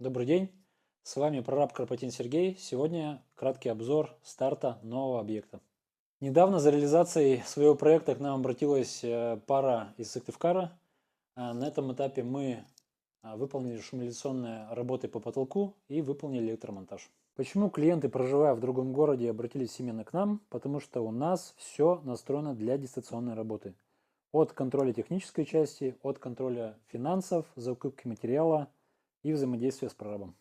Добрый день, с вами прораб Карпатин Сергей. Сегодня краткий обзор старта нового объекта. Недавно за реализацией своего проекта к нам обратилась пара из Сыктывкара. На этом этапе мы выполнили шумоизоляционные работы по потолку и выполнили электромонтаж. Почему клиенты, проживая в другом городе, обратились именно к нам? Потому что у нас все настроено для дистанционной работы. От контроля технической части, от контроля финансов, закупки материала и взаимодействия с прорабом.